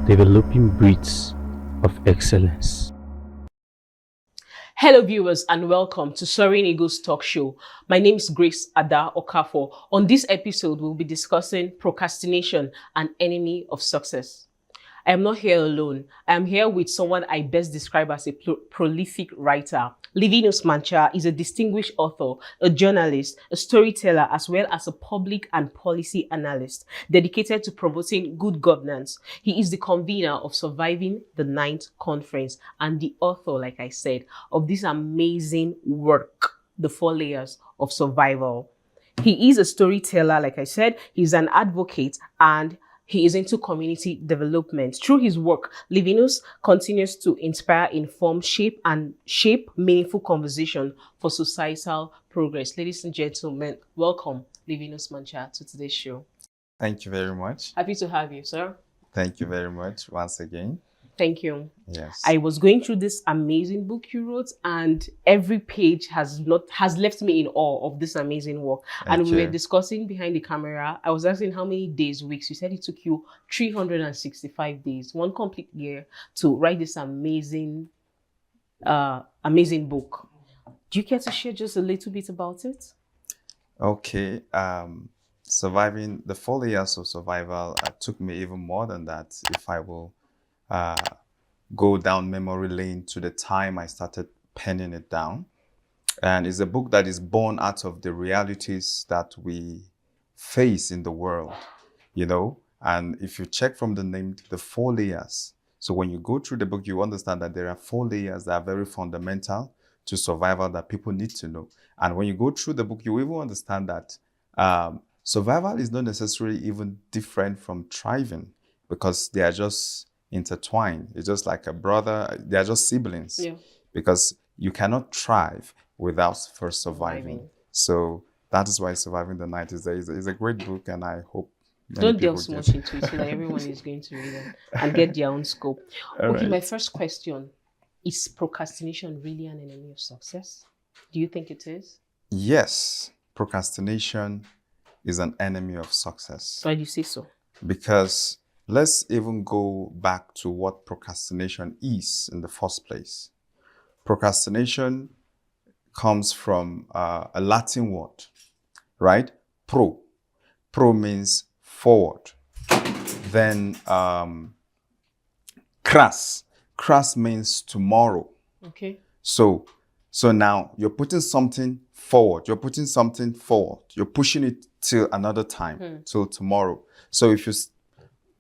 developing breeds of excellence. Hello, viewers, and welcome to Soaring Eagles Talk Show. My name is Grace Ada Okafor. On this episode, we'll be discussing procrastination, an enemy of success. I am not here alone. I am here with someone I best describe as a prolific writer. Livinus Mancha is a distinguished author, a journalist, a storyteller, as well as a public and policy analyst dedicated to promoting good governance. He is the convener of Surviving the Ninth Conference and the author, like I said, of this amazing work, The Four Layers of Survival. He is a storyteller, like I said, he's an advocate, and he is into community development. Through his work, Livinus continues to inspire, inform, shape meaningful conversation for societal progress. Ladies and gentlemen, welcome Livinus Mancha to today's show. Thank you very much. Happy to have you, sir. Thank you very much once again. Thank you. Yes. I was going through this amazing book you wrote, and every page has left me in awe of this amazing work. And we were discussing behind the camera. I was asking how many days, weeks. You said it took you 365 days, one complete year, to write this amazing book. Do you care to share just a little bit about it? Okay. Surviving the 4 years of survival took me even more than that. If I will go down memory lane to the time I started penning it down. And it's a book that is born out of the realities that we face in the world, you know. And if you check from the name, the 4 layers. So when you go through the book, you understand that there are 4 layers that are very fundamental to survival that people need to know. And when you go through the book, you even understand that survival is not necessarily even different from thriving, because they are just intertwined. It's just like a brother. They are just siblings. Yeah. Because you cannot thrive without first surviving. So that is why Surviving the Night is a great book, and I hope don't delve so much into it so that everyone is going to read it and get their own scope. Okay, right. My first question, is procrastination really an enemy of success? Do you think it is? Yes, procrastination is an enemy of success. Why do you say so? Because let's even go back to what procrastination is in the first place. Procrastination comes from a Latin word, right? Pro. Pro means forward. Then cras. Cras means tomorrow. Okay. So now you're putting something forward. You're putting something forward. You're pushing it till another time, till tomorrow. So if you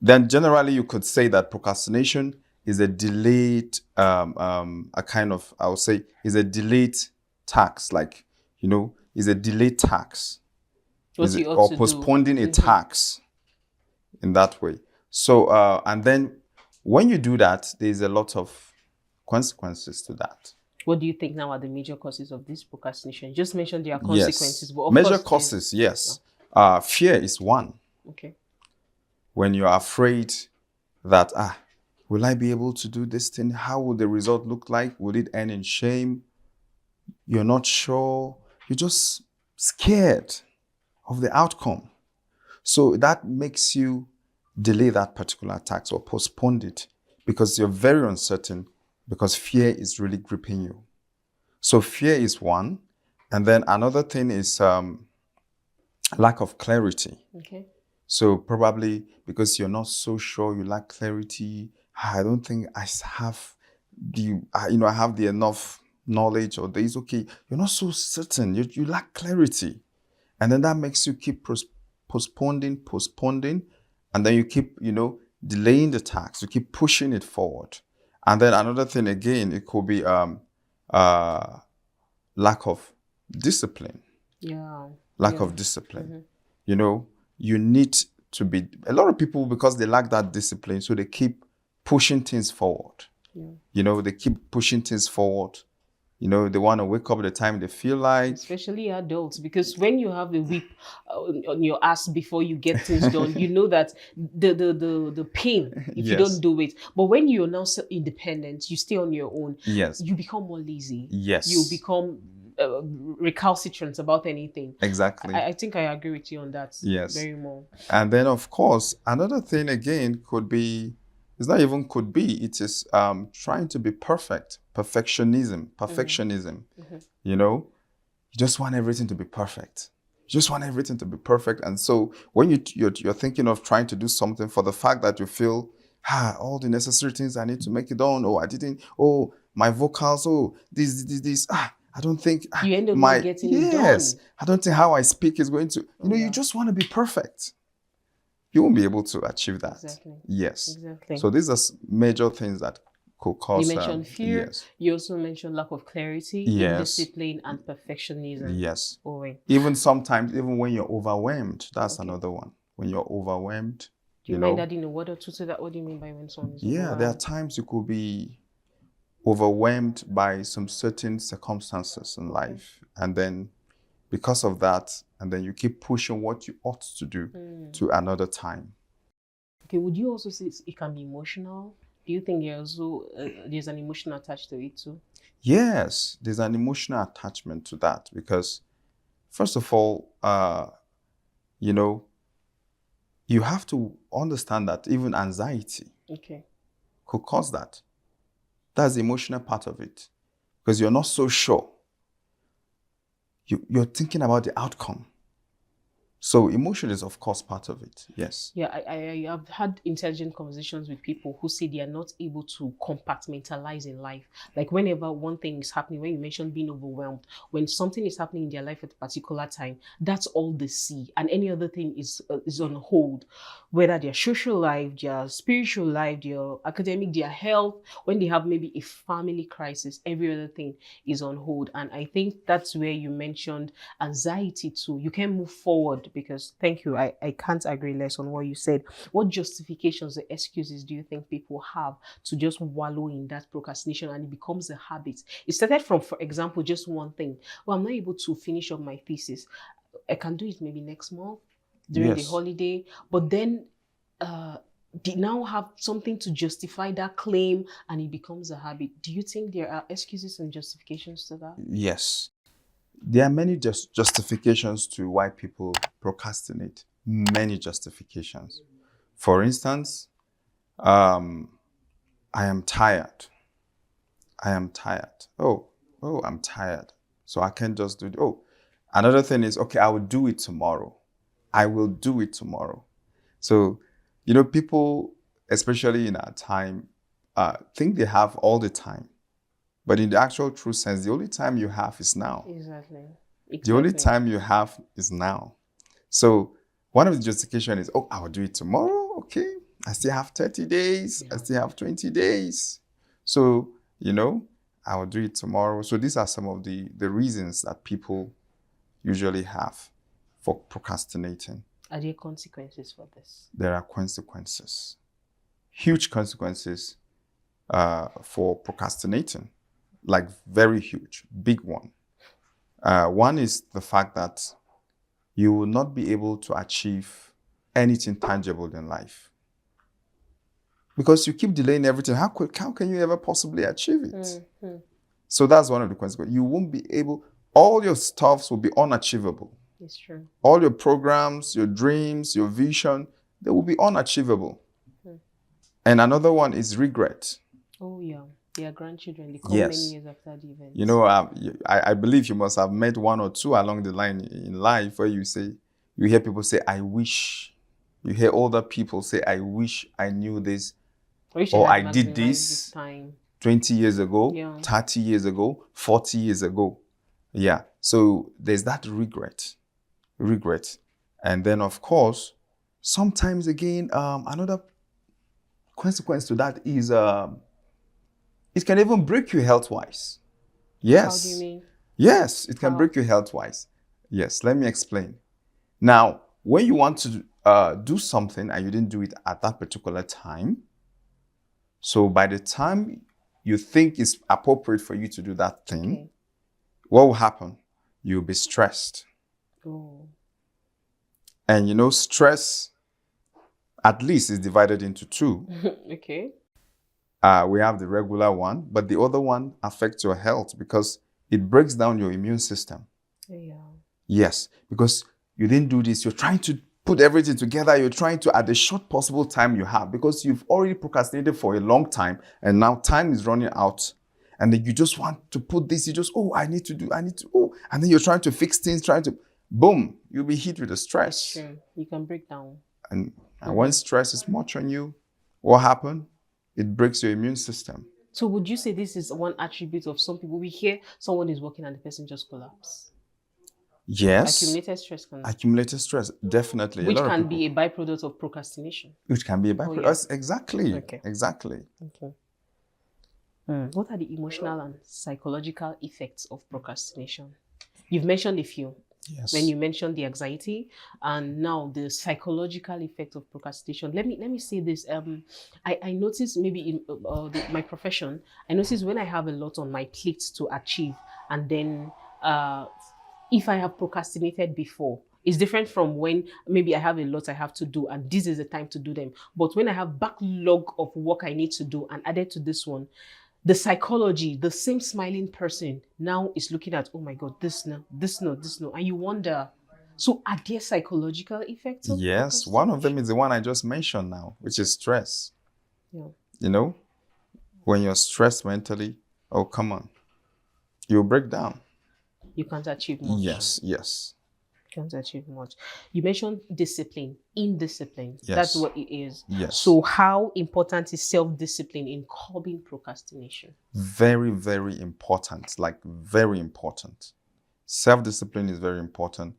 then generally you could say that procrastination is a delayed, a kind of, I would say, is a delayed tax, like, you know, is a delayed tax. Or postponing a tax in that way. So, and then when you do that, there's a lot of consequences to that. What do you think now are the major causes of this procrastination? You just mentioned there are consequences. Yes. But of major causes, yes. Fear is one. Okay. When you're afraid that, will I be able to do this thing? How will the result look like? Will it end in shame? You're not sure. You're just scared of the outcome. So that makes you delay that particular task or postpone it, because you're very uncertain, because fear is really gripping you. So fear is one. And then another thing is lack of clarity. Okay. So probably because you're not so sure, you lack clarity. I don't think I have I have the enough knowledge, or there is okay. You're not so certain. You lack clarity. And then that makes you keep postponing. And then you keep, delaying the task. You keep pushing it forward. And then another thing, again, it could be lack of discipline. Yeah. Lack of discipline. Mm-hmm. You need to be, a lot of people, because they lack that discipline, so they keep pushing things forward. Yeah. They keep pushing things forward. They want to wake up at the time they feel like. Especially adults, because when you have a whip on your ass before you get things done, you know that the pain if you don't do it. But when you're now so independent, you stay on your own. Yes. You become more lazy. Yes. You become recalcitrant about anything. Exactly. I think I agree with you on that. Yes. Very more. And then, of course, another thing again could be It's not even could be. It is trying to be perfect. Perfectionism. You know, you just want everything to be perfect. You just want everything to be perfect. And so when you're thinking of trying to do something, for the fact that you feel, all the necessary things I need to make it done. Oh, I didn't. Oh, my vocals. Oh, this. I don't think You end up not getting it done. I don't think how I speak is going to. You just want to be perfect. You won't be able to achieve that. Exactly. Yes. Exactly. So these are major things that could cause. You mentioned fear. Yes. You also mentioned lack of clarity, Yes. indiscipline, and perfectionism. Yes. Owen. Even sometimes, even when you're overwhelmed, that's another one. When you're overwhelmed, Do you mind adding a word or two to that? What do you mean by when someone is overwhelmed? there are times you could be overwhelmed by some certain circumstances in life, and then because of that, and then you keep pushing what you ought to do to another time. Okay, would you also say it can be emotional? Do you think there's an emotion attached to it too? Yes, there's an emotional attachment to that because, first of all, you have to understand that even anxiety could cause that. That's the emotional part of it because you're not so sure. You're thinking about the outcome. So emotion is, of course, part of it. Yes. Yeah, I have had intelligent conversations with people who say they are not able to compartmentalize in life. Like whenever one thing is happening, when you mentioned being overwhelmed, when something is happening in their life at a particular time, that's all they see. And any other thing is on hold. Whether their social life, their spiritual life, their academic, their health, when they have maybe a family crisis, every other thing is on hold. And I think that's where you mentioned anxiety too. You can move forward because, thank you, I can't agree less on what you said. What justifications or excuses do you think people have to just wallow in that procrastination and it becomes a habit? It started from, for example, just one thing. Well, I'm not able to finish up my thesis. I can do it maybe next month during the holiday, but then they now have something to justify that claim and it becomes a habit. Do you think there are excuses and justifications to that? Yes. There are many justifications to why people procrastinate. Many justifications. For instance, I am tired. I am tired. Oh, I'm tired. So I can't just do it. Oh, another thing is, okay, I will do it tomorrow. I will do it tomorrow. So, people, especially in our time, think they have all the time. But in the actual true sense, the only time you have is now. Exactly. The only time you have is now. So one of the justification is, I will do it tomorrow. Okay. I still have 30 days. I still have 20 days. So, I will do it tomorrow. So these are some of the reasons that people usually have for procrastinating. Are there consequences for this? There are consequences. Huge consequences for procrastinating. Like very huge, big one. One is the fact that you will not be able to achieve anything tangible in life. Because you keep delaying everything. How can you ever possibly achieve it? So that's one of the consequences. You won't be able, all your stuffs will be unachievable. It's true. All your programs, your dreams, your vision, they will be unachievable. And another one is regret. Oh, yeah. Their grandchildren, they come many years after the event. I believe you must have met one or two along the line in life where you hear people say, I wish. You hear older people say, I wish I knew this. Or I did this 20 years ago, 30 years ago, 40 years ago. Yeah. So there's that regret. And then, of course, sometimes again, another consequence to that is it can even break you health-wise. Yes. How do you mean? Yes, it can break you health-wise. Yes, let me explain. Now, when you want to do something and you didn't do it at that particular time, so by the time you think it's appropriate for you to do that thing, what will happen? You'll be stressed. Oh. And stress, at least, is divided into two. Okay. We have the regular one, but the other one affects your health because it breaks down your immune system. Yeah. Yes, because you didn't do this. You're trying to put everything together. You're trying to, at the short possible time you have, because you've already procrastinated for a long time and now time is running out. And then you just want to put this, you just, I need to, and then you're trying to fix things, boom, you'll be hit with the stress. Sure. You can break down. And when stress is much on you, what happens? It breaks your immune system. So would you say this is one attribute of some people? We hear someone is working and the person just collapse. Yes. Accumulated stress, definitely. Which can be a byproduct of procrastination. Which can be a byproduct. Yes. Exactly. Okay. Exactly. Okay. What are the emotional and psychological effects of procrastination? You've mentioned a few. Yes. When you mentioned the anxiety and now the psychological effect of procrastination. Let me say this. I noticed maybe in my profession, I noticed when I have a lot on my plate to achieve, and then if I have procrastinated before, it's different from when maybe I have a lot I have to do and this is the time to do them. But when I have backlog of work I need to do and added to this one, the psychology, the same smiling person now is looking at, oh my God, this no. And you wonder, so are there psychological effects? Yes, one of them is the one I just mentioned now, which is stress. Yeah. You know, when you're stressed mentally, oh, come on, you'll break down. You can't achieve much. Yes. Can't achieve much. You mentioned discipline, indiscipline. Yes. That's what it is. Yes. So how important is self-discipline in curbing procrastination? Very, very important. Like very important. Self-discipline is very important.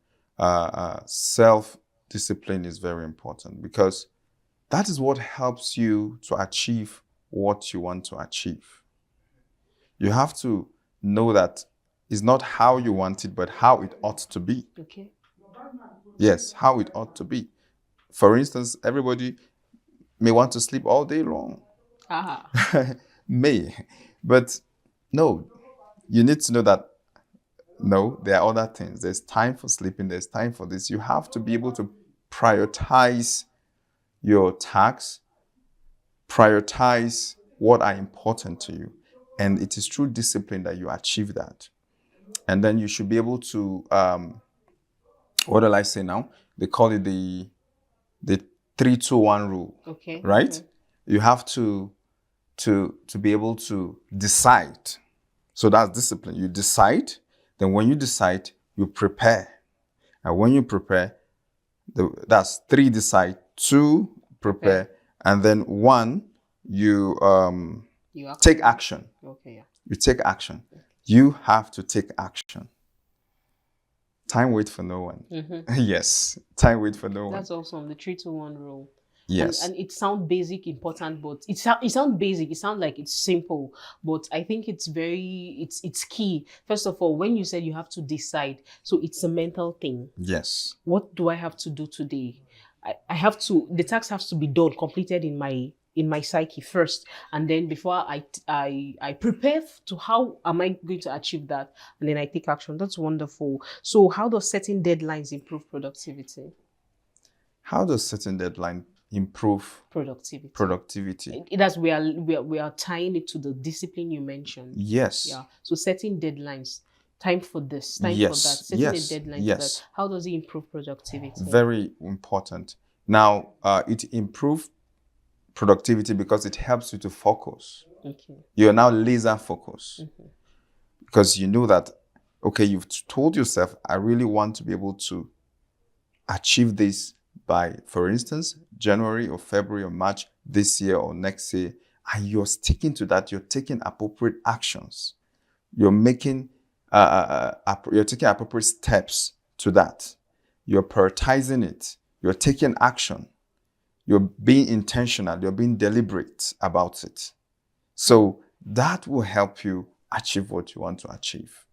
Self-discipline is very important because that is what helps you to achieve what you want to achieve. You have to know that it's not how you want it, but how it ought to be. Okay. Yes, how it ought to be. For instance, everybody may want to sleep all day long. May. But no, you need to know that, no, there are other things. There's time for sleeping. There's time for this. You have to be able to prioritize your tasks, prioritize what are important to you. And it is through discipline that you achieve that. And then you should be able to, what do I say now? They call it the 3-2-1 rule. Okay. Right? Okay. You have to be able to decide. So that's discipline. You decide. Then when you decide, you prepare. And when you prepare, that's 3 decide, 2 prepare, and then 1 you take action. Okay. Yeah. You take action. You have to take action. Time wait for no one. Yes, time wait for no one. That's awesome. The 3-2-1 rule. Yes. And it sounds basic, important, but it sounds basic. It sounds like it's simple, but I think it's it's key. First of all, when you said you have to decide, so it's a mental thing. Yes. What do I have to do today? I have to, the task has to be done, completed in my psyche first, and then before I prepare to how am I going to achieve that, and then I take action. That's wonderful. So how does setting deadlines improve productivity? How does setting deadline improve productivity? That's we are tying it to the discipline you mentioned. Yes. Yeah. So setting deadlines, time for this, time Yes. for that, setting Yes. a deadline for Yes. that. How does it improve productivity? Very important. Now, it improves productivity because it helps you to focus. Okay. You're now laser focused because you know that, okay, you've told yourself, I really want to be able to achieve this by, for instance, January or February or March this year or next year, and you're sticking to that. You're taking appropriate actions. You're making, you're taking appropriate steps to that. You're prioritizing it. You're taking action. You're being intentional. You're being deliberate about it. So that will help you achieve what you want to achieve.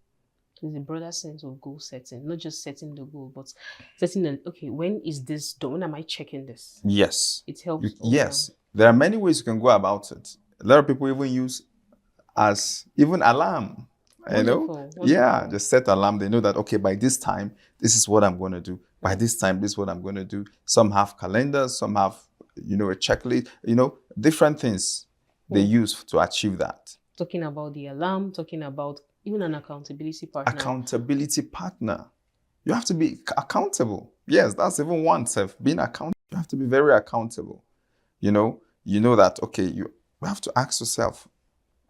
There's a broader sense of goal setting, not just setting the goal, but setting an, okay, when is this done? When am I checking this? Yes. It helps. Yes. There are many ways you can go about it. A lot of people even use as even alarm. Wonderful. Yeah, just set alarm. They know that, okay, by this time, this is what I'm going to do. By this time, this is what I'm going to do. Some have calendars, some have, a checklist, different things they use to achieve that. Talking about the alarm, talking about even an accountability partner. Accountability partner. You have to be accountable. Yes, that's even one self. Being accountable. You have to be very accountable. You know that, okay, you have to ask yourself,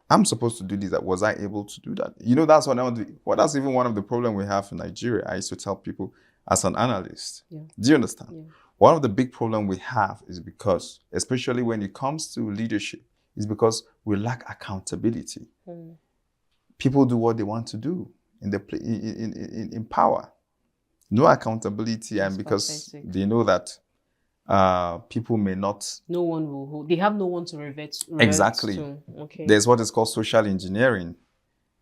I'm supposed to do this. Was I able to do that? That's what I want to do. Well, that's even one of the problems we have in Nigeria. I used to tell people as an analyst. Yeah. Do you understand? Yeah. One of the big problems we have is because, especially when it comes to leadership, is because we lack accountability. People do what they want to do in power. No accountability, and because pathetic. they know that people may not. No one will hold. They have no one to revert Exactly. to. Okay. There's what is called social engineering.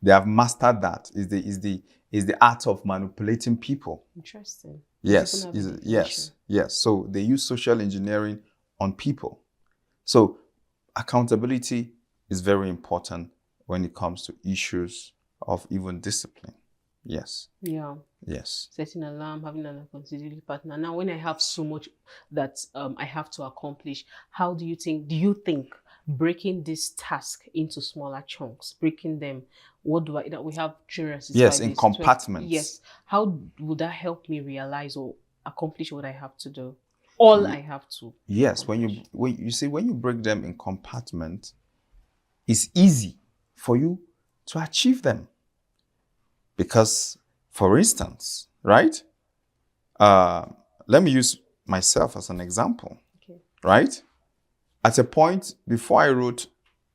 They have mastered that. Is the art of manipulating people. Interesting. Yes. Yes. So they use social engineering on people. So accountability is very important when it comes to issues of even discipline. Yes. Yeah. Yes. Setting alarm, having an accountability partner. Now, when I have so much that I have to accomplish, do you think breaking this task into smaller chunks, breaking them, that we have 365 Yes, in days, compartments. yes. How would that help me realize or accomplish what I have to do? I have to. Yes, when you break them in compartments, it's easy for you to achieve them. Because, for instance, right? Let me use myself as an example. Okay. Right? At a point before I wrote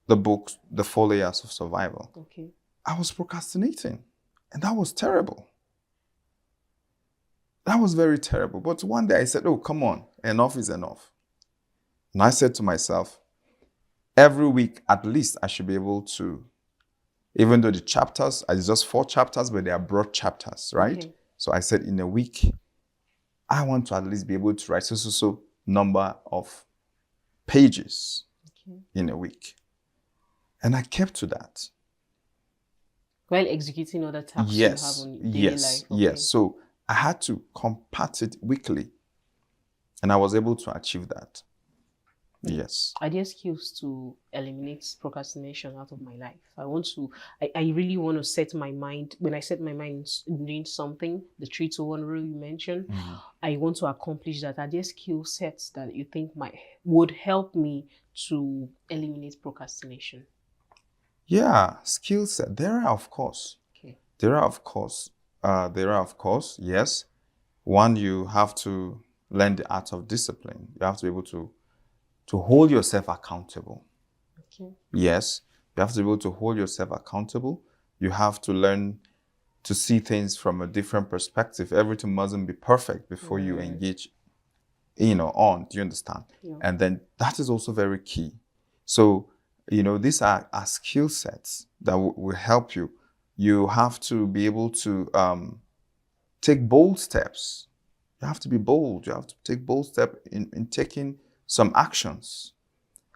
the book, The 4 Layers of Survival, okay, I was procrastinating, and that was terrible. That was very terrible. But one day I said, oh, come on, enough is enough. And I said to myself, every week, at least I should be able to, even though the chapters are just 4 chapters, but they are broad chapters, right? Okay. So I said, in a week, I want to at least be able to write so number of pages in a week. And I kept to that. While executing other tasks you have on daily life. Okay. Yes. So I had to compact it weekly. And I was able to achieve that. Yes. Are there skills to eliminate procrastination out of my life? I really want to set my mind, when I set my mind doing something, the 3-2-1 rule you mentioned, I want to accomplish that. Are there skill sets that you think would help me to eliminate procrastination? Yeah, skill set. There are, of course. Okay. There are, of course, yes. One, you have to learn the art of discipline. You have to be able to hold yourself accountable. Okay. Yes, you have to be able to hold yourself accountable. You have to learn to see things from a different perspective. Everything mustn't be perfect before you engage, on. Do you understand? Yeah. And then that is also very key. So, these are skill sets that will help you. You have to be able to take bold steps. You have to be bold. You have to take bold steps in taking some actions.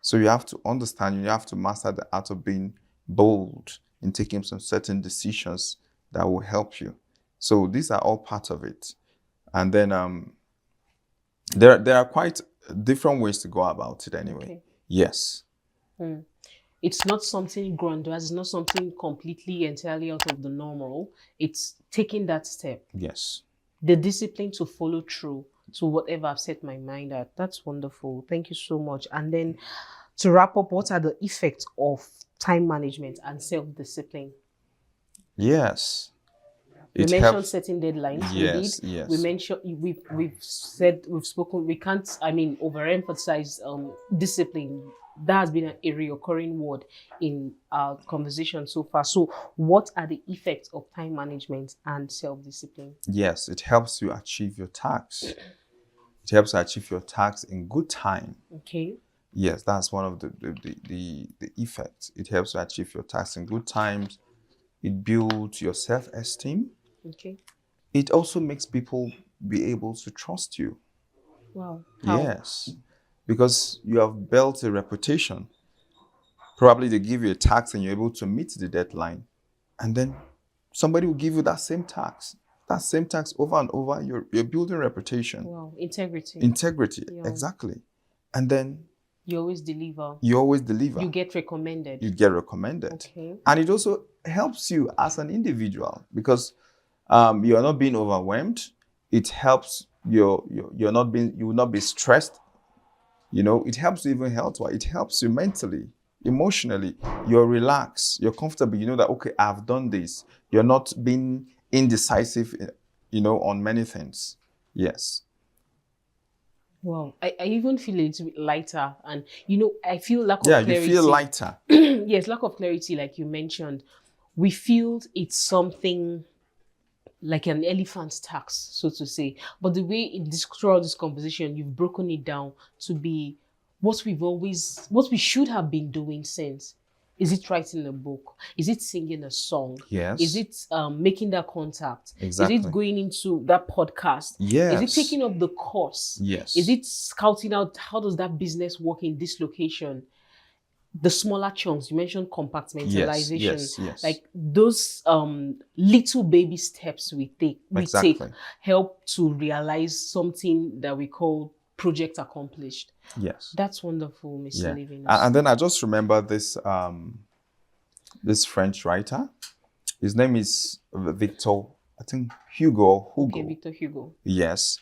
So you have to understand, you have to master the art of being bold in taking some certain decisions that will help you. So these are all part of it. And then there are quite different ways to go about it anyway. Okay. Yes. It's not something grandiose, it's not something completely entirely out of the normal. It's taking that step. Yes. The discipline to follow through to whatever I've set my mind at. That's wonderful. Thank you so much. And then to wrap up, what are the effects of time management and self-discipline? Yes. We mentioned setting deadlines. Yes, indeed. yes. We mentioned we've spoken. We can't, overemphasize discipline. That has been a recurring word in our conversation so far. So, what are the effects of time management and self-discipline? Yes, it helps you achieve your tasks. It helps you achieve your tasks in good time. Okay. Yes, that's one of the effects. It helps you achieve your tasks in good times. It builds your self-esteem. Okay. It also makes people be able to trust you. Wow. How? Yes, because you have built a reputation. Probably they give you a task and you're able to meet the deadline. And then somebody will give you that same task. That same task over and over. You're building reputation. Wow. Integrity. Integrity, exactly. And then you always deliver. You get recommended. Okay. And it also helps you as an individual because you are not being overwhelmed. It helps you're not being, you will not be stressed. You know, it helps you even health-wise. It helps you mentally, emotionally. You're relaxed. You're comfortable. You know that, okay, I've done this. You're not being indecisive, you know, on many things. Yes. Wow, I even feel a little bit lighter, and I feel lack of Yeah, clarity. you feel lighter. Yes, lack of clarity, like you mentioned. We feel it's something like an elephant's tax, so to say. But the way throughout this conversation, you've broken it down to be what we should have been doing since. Is it writing a book? Is it singing a song? Yes. Is it making that contact? Exactly. Is it going into that podcast? Yes. Is it taking up the course? Yes. Is it scouting out how does that business work in this location? The smaller chunks, you mentioned compartmentalization. Yes. Like those little baby steps we take Exactly. help to realize something that we call project accomplished. Yes. That's wonderful, Mr. Yeah. Living. And then I just remember this this French writer. His name is Victor, I think Hugo. Okay, Victor Hugo. Yes.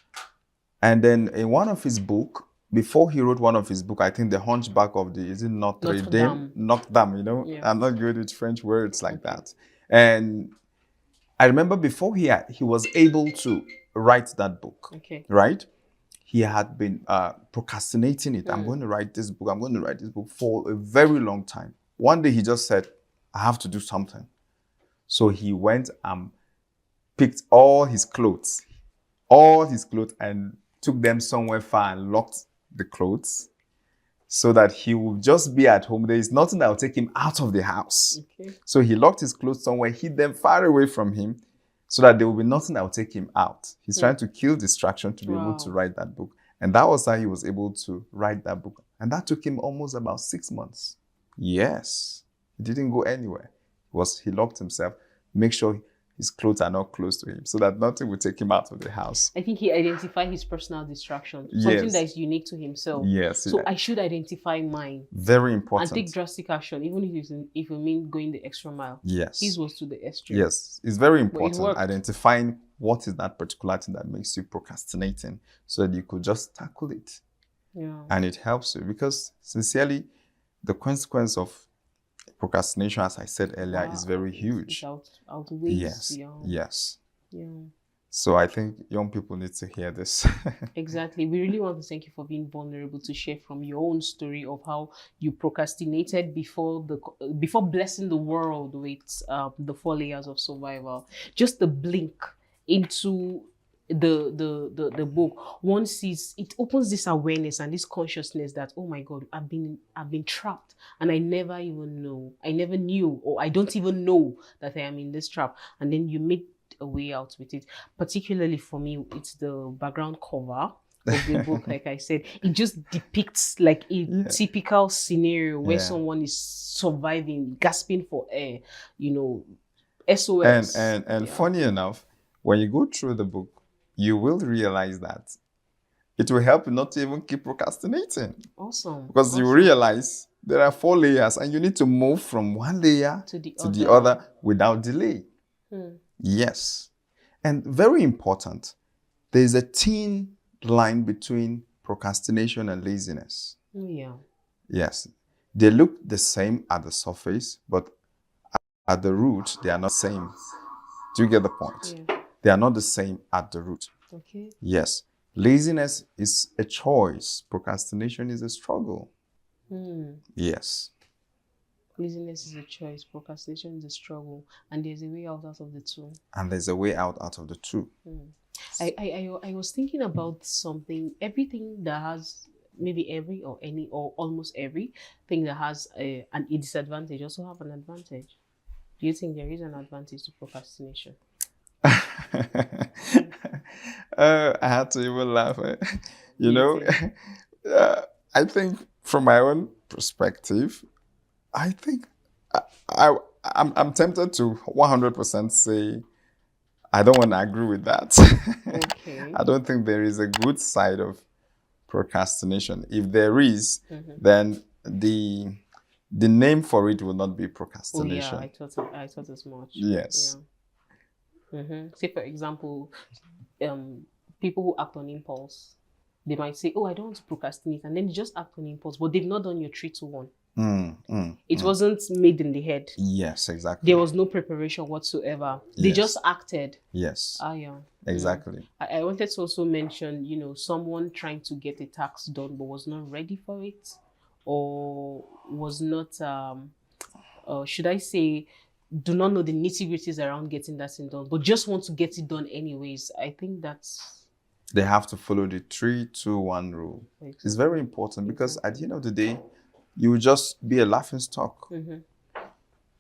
And then in one of his book, before he wrote one of his book, I think The Hunchback of the, is it Notre Dame? Notre Dame, you know? Yeah. I'm not good with French words like that. And I remember before he was able to write that book, Okay. right? He had been procrastinating it. I'm going to write this book. I'm going to write this book for a very long time. One day he just said, I have to do something. So he went and picked all his clothes, and took them somewhere far and locked the clothes so that he would just be at home. There is nothing that will take him out of the house. Okay. So he locked his clothes somewhere, hid them far away from him so that there will be nothing that will take him out. He's trying to kill distraction to be able to write that book. And that was how he was able to write that book. And that took him almost about 6 months. Yes. He didn't go anywhere. He locked himself, make sure his clothes are not close to him so that nothing will take him out of the house. I think he identified his personal distraction, something that is unique to himself. Yes. So I should identify mine. Very important. And take drastic action, even if you mean going the extra mile. Yes. His was to the extreme. Yes. It's very important worked. identifying what is that particular thing that makes you procrastinating so that you could just tackle it. Yeah. And it helps you because sincerely, the consequence of procrastination, as I said earlier, is very huge. Outweighs. Yes. Yes. Yeah. So I think young people need to hear this. Exactly. We really want to thank you for being vulnerable to share from your own story of how you procrastinated before blessing the world with the 4 layers of survival. Just the blink into the book, one sees it opens this awareness and this consciousness that, oh my God, I've been trapped and I never knew, or I don't even know that I am in this trap. And then you made a way out with it. Particularly for me, it's the background cover of the book. Like I said, it just depicts like a typical scenario where someone is surviving, gasping for air, SOS. And funny enough, when you go through the book, you will realize that it will help you not to even keep procrastinating. Awesome. Because you realize there are 4 layers and you need to move from one layer to the other without delay. Yes. And very important, there's a thin line between procrastination and laziness. Yeah. Yes. They look the same at the surface, but at the root, they are not the same. Do you get the point? Yeah. They are not the same at the root. Okay. Yes. Laziness is a choice. Procrastination is a struggle. Yes. Laziness is a choice. Procrastination is a struggle. And there's a way out of the two. And there's a way out of the two. I was thinking about something. Everything that has maybe every or any or almost everything that has a disadvantage also have an advantage. Do you think there is an advantage to procrastination? I had to even laugh. I think from my own perspective, I think I'm tempted to 100% say I don't want to agree with that. Okay. I don't think there is a good side of procrastination. If there is, then the name for it will not be procrastination. Oh yeah, I thought as much. Yes. Yeah. Say for example, people who act on impulse. They might say, "Oh, I don't want to procrastinate," and then they just act on impulse, but they've not done your 3-2-1. It wasn't made in the head. Yes, exactly. There was no preparation whatsoever. They Yes. just acted. Yes, Yeah. exactly. I wanted to also mention, someone trying to get a task done but was not ready for it, or was not, should I say, do not know the nitty-gritties around getting that thing done, but just want to get it done anyways. I think that's... They have to follow the 3-2-1 rule. Exactly. It's very important because at the end of the day, you will just be a laughing stock.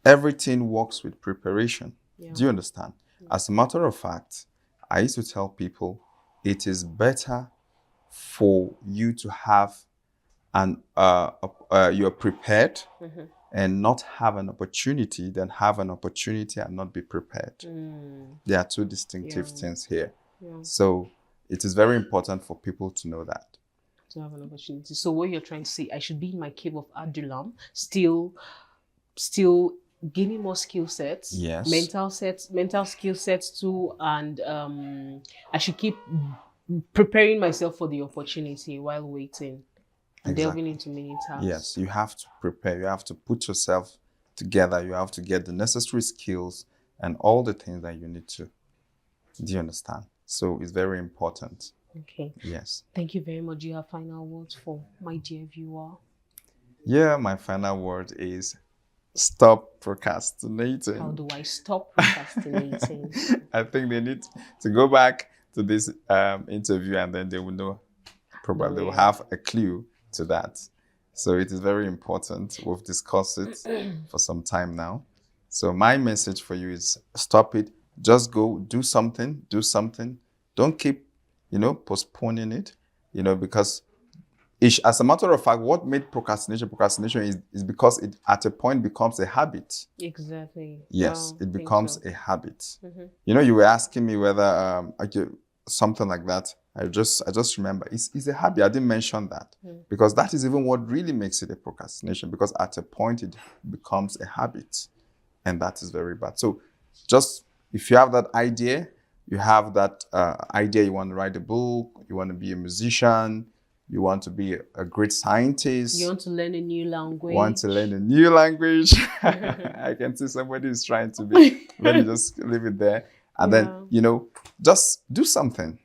Everything works with preparation. Yeah. Do you understand? As a matter of fact, I used to tell people it is better for you to have you're prepared and not have an opportunity than have an opportunity and not be prepared. There are two distinctive things here. Yeah. So it is very important for people to know that. To have an opportunity. So what you're trying to say, I should be in my cave of Adullam, still gaining more skill sets, Yes. mental skill sets too, and I should keep preparing myself for the opportunity while waiting and delving into many tasks. Yes, you have to prepare. You have to put yourself together. You have to get the necessary skills and all the things that you need to. Do you understand? So it's very important. Okay. Yes. Thank you very much. Do you have final words for my dear viewer? Yeah, my final word is stop procrastinating. How do I stop procrastinating? I think they need to go back to this interview and then they will know. Probably they will have a clue to that. So it is very important. We've discussed it for some time now. So my message for you is stop it. Just go do something. Don't keep, postponing it, because as a matter of fact, what made procrastination is because it at a point becomes a habit. Exactly. Yes, Wow, it becomes a habit. Mm-hmm. You were asking me whether something like that. I just remember it's a habit. I didn't mention that because that is even what really makes it a procrastination, because at a point it becomes a habit, and that is very bad. So just if you have that idea, you have that idea, you want to write a book, you want to be a musician, you want to be a great scientist. You want to learn a new language. I can see somebody is trying to be. Let me just leave it there. And then, just do something.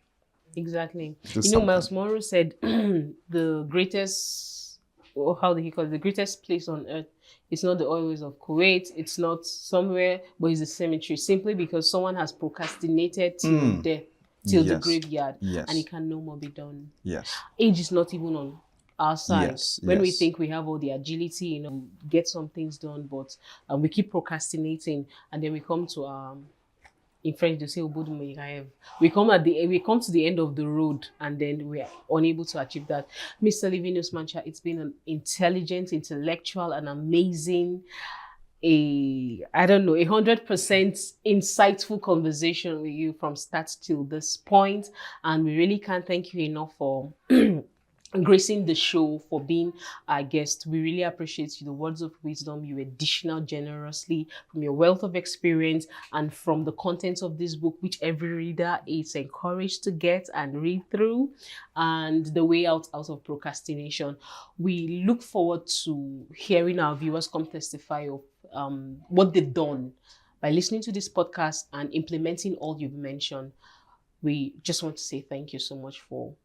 Exactly. Something. Miles Monroe said the greatest, or how did he call it? The greatest place on earth. It's not the oasis of Kuwait. It's not somewhere, but it's a cemetery. Simply because someone has procrastinated till death, till the graveyard, and it can no more be done. Yes. Age is not even on our side. Yes. When we think we have all the agility, get some things done, but we keep procrastinating, and then we come to in French they say we come to the end of the road, and then we are unable to achieve that. Mr. Livinus Mancha, it's been an intelligent, intellectual, and amazing, 100% insightful conversation with you from start till this point, and we really can't thank you enough for gracing the show, for being our guest. We really appreciate you, the words of wisdom you dish out generously from your wealth of experience and from the contents of this book, which every reader is encouraged to get and read through, and the way out of procrastination. We look forward to hearing our viewers come testify of what they've done by listening to this podcast and implementing all you've mentioned. We just want to say thank you so much for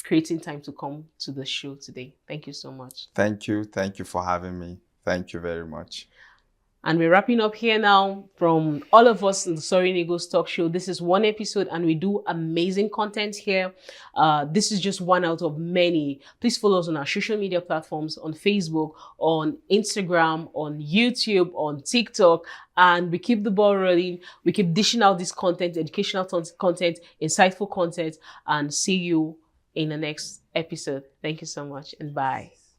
creating time to come to the show today. Thank you so much. Thank you for having me. Thank you very much. And we're wrapping up here now from all of us in the Soaring Eagles Talk Show. This is one episode and we do amazing content here. This is just one out of many. Please follow us on our social media platforms, on Facebook, on Instagram, on YouTube, on TikTok. And we keep the ball rolling. We keep dishing out this content, educational content, insightful content, and see you in the next episode. Thank you so much and bye.